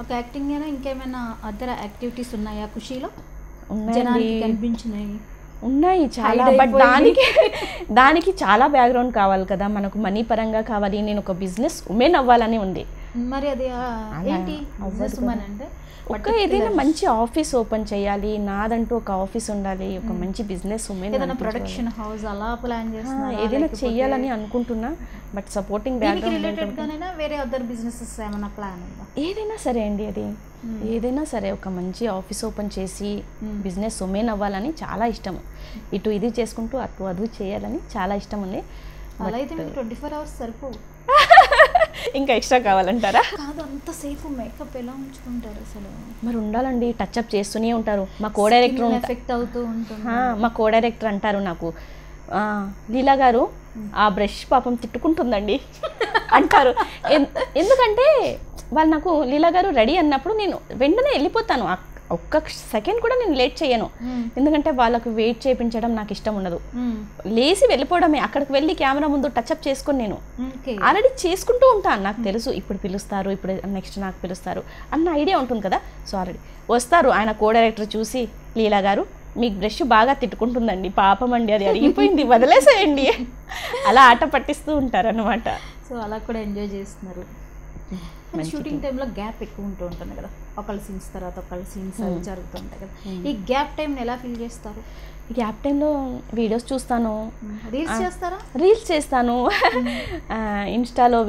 ఒక యాక్టింగ్ అయినా ఇంకేమైనా అదర్ యాక్టివిటీస్ ఉన్నాయా ఖుషీలో? ఉన్నాయండి, కనిపించినాయి ఉన్నాయి చాలా. బట్ దానికి చాలా బ్యాక్గ్రౌండ్ కావాలి కదా, మనకు మనీ పరంగా కావాలి. నేను ఒక బిజినెస్ ఉమెన్ అవ్వాలని ఉంది. మరి అది ఏంటి బిజినెస్ ఉమెన్ అంటే? ఒక ఏదైనా మంచి ఆఫీస్ ఓపెన్ చేయాలి, నాదంటూ ఒక ఆఫీస్ ఉండాలి, ఒక మంచి బిజినెస్ ఉమెన్, ఏదైనా ప్రొడక్షన్ హౌస్ అలా ప్లాన్ చేస్తున్నా, ఏదైనా చెయ్యాలని అనుకుంటున్నా. బట్ సపోర్టింగ్ బ్యాక్గ్రౌండ్ రిలేటెడ్ గానైనా వేరే అదర్ బిజినెసెస్ ఏమైనా ప్లాన్ ఉందా? ఏదైనా సరే అండి, అది ఏదైనా సరే ఒక మంచి ఆఫీస్ ఓపెన్ చేసి బిజినెస్ ఉమెన్ అవ్వాలని చాలా ఇష్టం. ఇటు ఇది చేసుకుంటూ అటు అది చేయాలని చాలా ఇష్టం ఉంది. అలా అయితే మీకు 24 hours సరిపో, ఇంకా ఎక్స్ట్రా కావాలంటారా? కాదు, అంతసేపు మేకప్ ఎలా ఉంచుకుంటారు అసలు? మరి ఉండాలండి, టచ్అప్ చేస్తూనే ఉంటారు. మా కో డైరెక్టర్ ఎఫెక్ట్ అవుతూ ఉంటుంది. మా కో డైరెక్టర్ అంటారు నాకు, లీలా గారు ఆ బ్రష్ పాపం తిట్టుకుంటుందండి అంటారు. ఎందుకంటే వాళ్ళు నాకు లీలా గారు రెడీ అన్నప్పుడు నేను వెంటనే వెళ్ళిపోతాను, ఒక్క సెకండ్ కూడా నేను లేట్ చేయను. ఎందుకంటే వాళ్ళకు వెయిట్ చేయించడం నాకు ఇష్టం ఉండదు. లేచి వెళ్ళిపోవడమే, అక్కడికి వెళ్ళి కెమెరా ముందు టచ్అప్ చేసుకొని నేను ఆల్రెడీ చేసుకుంటూ ఉంటాను. నాకు తెలుసు ఇప్పుడు పిలుస్తారు, ఇప్పుడు నెక్స్ట్ నాకు పిలుస్తారు అన్న ఐడియా ఉంటుంది కదా. సో ఆల్రెడీ వస్తారు. ఆయన కో డైరెక్టర్ చూసి, లీలా గారు మీకు బ్రష్ బాగా తిట్టుకుంటుందండి, పాపం అండి అది అడిగిపోయింది వదిలేసేయండి, అలా ఆట పట్టిస్తూ ఉంటారు అన్నమాట. సో అలా కూడా ఎంజాయ్ చేస్తున్నారు. షూటింగ్ టైంలో గ్యాప్ ఎక్కువ ఉంటూ ఉంటుంది కదా, ఒకళ్ళ సీన్స్ తర్వాత ఒకళ్ళ సీన్స్ అవి జరుగుతుంటాయి కదా. ఈ గ్యాప్ టైంని ఎలా ఫీల్ చేస్తారు? ఈ గ్యాప్ టైంలో వీడియోస్ చూస్తాను. రీల్స్ చేస్తారా? రీల్స్ చేస్తాను, ఇన్స్టాలో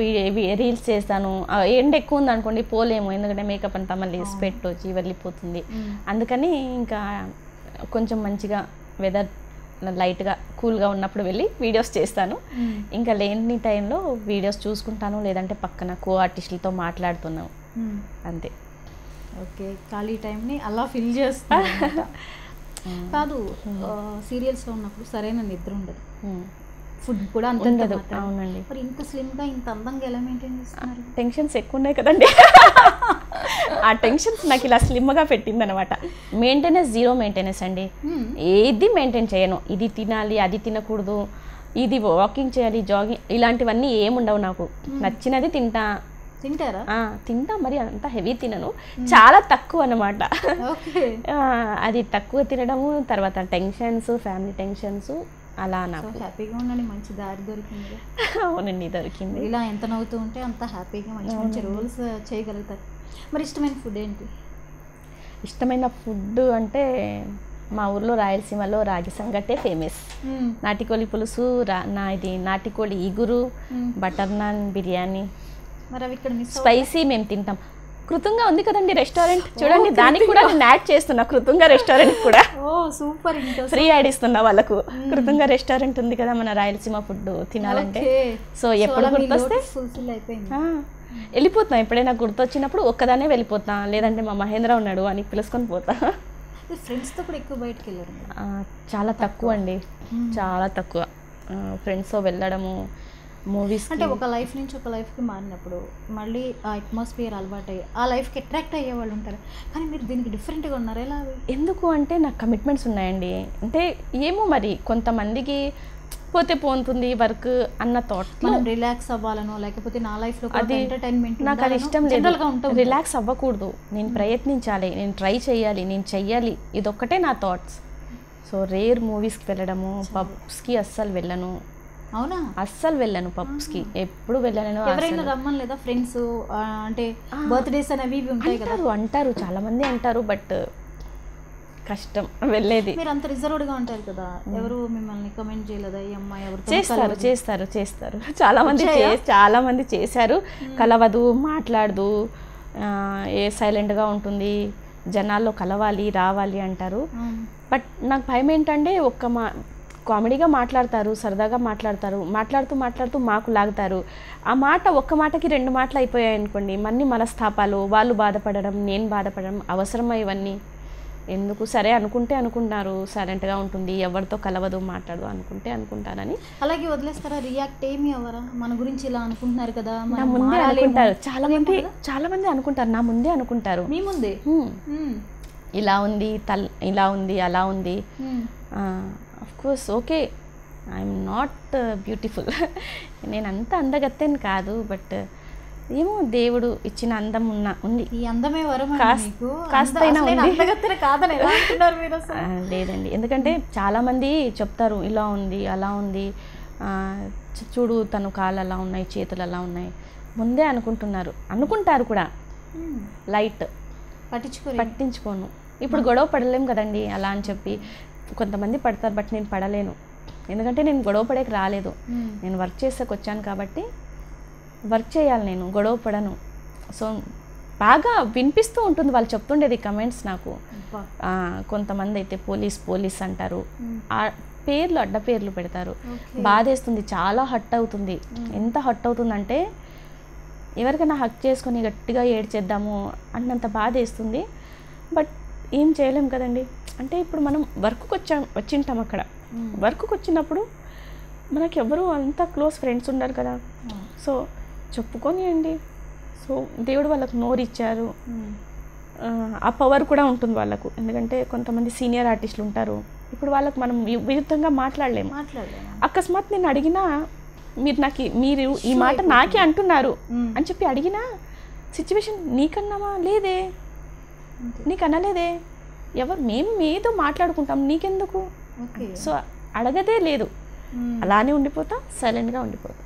రీల్స్ చేస్తాను. ఎండ ఎక్కువ ఉంది అనుకోండి పోలేము, ఎందుకంటే మేకప్ అంతా మళ్ళీ స్వెట్ వచ్చి వెళ్ళిపోతుంది. అందుకని ఇంకా కొంచెం మంచిగా వెదర్ లైట్గా కూల్గా ఉన్నప్పుడు వెళ్ళి వీడియోస్ చేస్తాను. ఇంకా లేని టైంలో వీడియోస్ చూసుకుంటాను, లేదంటే పక్కన కో ఆర్టిస్టులతో మాట్లాడుతున్నాను అంతే. ఓకే, ఖాళీ టైంని అలా ఫిల్ చేస్తాను. కాదు, సీరియల్స్లో ఉన్నప్పుడు సరైన నిద్ర ఉండదు, ఫుడ్ కూడా అంత ఉండదు. అవునండి. మరి ఇంత స్లిమ్గా ఇంత అందంగా ఎలా మెయింటైన్ చేస్తున్నారు? టెన్షన్స్ ఎక్కువ ఉన్నాయి కదండి, ఆ టెన్షన్స్ నాకు ఇలా స్లిమ్గా పెట్టింది అనమాట. మెయింటెనెన్స్ జీరో మెయింటెనెన్స్ అండి, ఏది మెయింటైన్ చేయను. ఇది తినాలి, అది తినకూడదు, ఇది వాకింగ్ చేయాలి, జాగింగ్, ఇలాంటివన్నీ ఏముండవు నాకు. నచ్చినది తింటారా? తింటా, మరి అంత హెవీ తినను, చాలా తక్కువ అనమాట. అది తక్కువ తినడము, తర్వాత టెన్షన్స్, ఫ్యామిలీ టెన్షన్స్, అలా నాకు హ్యాపీగా ఉండండి. మంచి దారి దొరికింది. అవునండి, దొరికింది. ఇలా ఎంత నవ్వుతూ ఉంటే అంత హ్యాపీగా మంచి మంచి రోల్స్ చేయగలుగుతారు. మరి ఇష్టమైన ఫుడ్ ఏంటి? ఇష్టమైన ఫుడ్ అంటే మా ఊర్లో రాయలసీమలో రాగి సంగటే ఫేమస్. నాటికోడి పులుసు, నాటికోడి ఇగురు, బటర్ నాన్, బిర్యానీ. మరి అవి ఇక్కడ స్పైసీ మేము తింటాం. కృతంగా ఉంది కదండి రెస్టారెంట్, చూడండి దానికి కూడా నేను యాడ్ చేస్తున్నా, కృతంగా రెస్టారెంట్ కూడా. సూపర్, ఫ్రీ యాడ్ ఇస్తున్నా వాళ్ళకు. కృతంగా రెస్టారెంట్ ఉంది కదా మన రాయలసీమ ఫుడ్ తినాలంటే. సో ఎప్పుడు గుర్తొస్తే వెళ్ళిపోతాం, ఎప్పుడైనా గుర్తొచ్చినప్పుడు ఒక్కదానే వెళ్ళిపోతా, లేదంటే మా మహేంద్ర ఉన్నాడు అని పిలుచుకొని పోతా. ఫ్రెండ్స్తో కూడా ఎక్కువ బయటకు వెళ్ళారు? చాలా తక్కువ అండి, చాలా తక్కువ ఫ్రెండ్స్తో వెళ్ళడము. మూవీస్ అంటే ఒక లైఫ్ నుంచి ఒక లైఫ్కి మారినప్పుడు మళ్ళీ ఆ అట్మాస్ఫియర్ అలవాటు అయ్యి ఆ లైఫ్కి అట్రాక్ట్ అయ్యే వాళ్ళు ఉంటారు, కానీ మీరు దీనికి డిఫరెంట్గా ఉన్నారు. ఎలా? ఎందుకు అంటే నాకు కమిట్మెంట్స్ ఉన్నాయండి. అంటే ఏమో మరి కొంతమందికి పోతే పోతుంది వర్క్ అన్న థాట్, మనం రిలాక్స్ అవ్వాలనో లేకపోతే నా లైఫ్లో అది ఎంటర్టైన్మెంట్ నాకు అది ఇష్టం లేదు. రిలాక్స్ అవ్వకూడదు, నేను ప్రయత్నించాలి, నేను ట్రై చేయాలి, నేను చెయ్యాలి, ఇదొక్కటే నా థాట్స్. సో రేర్ మూవీస్కి వెళ్ళడము, పబ్స్కి అస్సలు వెళ్ళను. అవునా? అస్సలు వెళ్ళను పబ్స్కి, ఎప్పుడు వెళ్ళను. ఎవరైనా రమ్మని లేదా ఫ్రెండ్స్? అంటే బర్త్డేస్ అనేవి ఉంటాయి కదా, అంటారు చాలా మంది అంటారు, బట్ కష్టం వెళ్ళేది. మీరు అంత రిజర్వ్డ్గా ఉంటారు కదా, ఎవరు మిమ్మల్ని కమెంట్ చేయలేదా ఈ అమ్మాయి ఎవరు? చేస్తారు చాలా మంది చేశారు. కలవదు, మాట్లాడదు, సైలెంట్గా ఉంటుంది, జనాల్లో కలవాలి రావాలి అంటారు. బట్ నాకు భయం ఏంటంటే కామెడీగా మాట్లాడతారు, సరదాగా మాట్లాడతారు, మాట్లాడుతూ మాకు లాగుతారు. ఆ మాట ఒక్క మాటకి 2 మాటలు అయిపోయాయి అనుకోండి, మన్ని మనస్తాపాలు, వాళ్ళు బాధపడడం, నేను బాధపడడం అవసరమా ఇవన్నీ? ఎందుకు? సరే అనుకుంటున్నారు, సైలెంట్గా ఉంటుంది, ఎవరితో కలవదు, మాట్లాడదు, అనుకుంటానని అలాగే వదిలేస్తారా? రియాక్ట్ ఏమి అవ్వరా? మన గురించి ఇలా అనుకుంటున్నారు కదా, నా ముందే అనుకుంటారు చాలా మంది అనుకుంటారు, నా ముందే అనుకుంటారు. మీ ముందే ఇలా ఉంది, ఇలా ఉంది, అలా ఉంది. Of course okay, I'm not beautiful, నేను అంత అందగత్తెని కాదు, బట్ ఏమో దేవుడు ఇచ్చిన అందం ఉంది. ఈ అందమే వరం కాస్తైనా కాదని ఎలా అంటున్నారు మీరు? లేదండి, ఎందుకంటే చాలామంది చెప్తారు ఇలా ఉంది అలా ఉంది, చూడు తను కాళ్ళు అలా ఉన్నాయి, చేతులు అలా ఉన్నాయి, ముందే అనుకుంటారు కూడా. లైట్ పట్టించుకోను. ఇప్పుడు గొడవ పడలేం కదండి అలా అని చెప్పి. కొంతమంది పడతారు, బట్ నేను పడలేను. ఎందుకంటే నేను గొడవ పడేకి రాలేదు, నేను వర్క్ చేసేకి వచ్చాను కాబట్టి వర్క్ చేయాలి, నేను గొడవ పడను. సో బాగా వినిపిస్తూ ఉంటుంది వాళ్ళు చెప్తుండేది కమెంట్స్ నాకు. కొంతమంది అయితే పోలీస్ అంటారు, ఆ పేర్లు అడ్డ పేర్లు పెడతారు. బాధేస్తుంది, చాలా హట్ అవుతుంది. ఎంత హట్ అవుతుందంటే ఎవరికైనా హక్ చేసుకొని గట్టిగా ఏడ్చేద్దాము అన్నంత బాధేస్తుంది. బట్ ఏం చేయలేం కదండి. అంటే ఇప్పుడు మనం వర్క్కి వచ్చింటాం, అక్కడ వర్క్కి వచ్చినప్పుడు మనకి ఎవరు అంత క్లోజ్ ఫ్రెండ్స్ ఉండరు కదా. సో చెప్పుకొనియండి. సో దేవుడు వాళ్ళకు నోరు ఇచ్చారు, ఆ పవర్ కూడా ఉంటుంది వాళ్ళకు. ఎందుకంటే కొంతమంది సీనియర్ ఆర్టిస్టులు ఉంటారు, ఇప్పుడు వాళ్ళకు మనం విరుద్ధంగా మాట్లాడలేము. అకస్మాత్ నేను అడిగినా మీరు ఈ మాట నాకే అంటున్నారు అని చెప్పి అడిగినా సిచ్యువేషన్ నీకన్నామా లేదే, నీకు అనలేదే, మేము ఏదో మాట్లాడుకుంటాం నీకెందుకు. సో అడగదే లేదు, అలానే ఉండిపోతా, సైలెంట్గా ఉండిపోతా.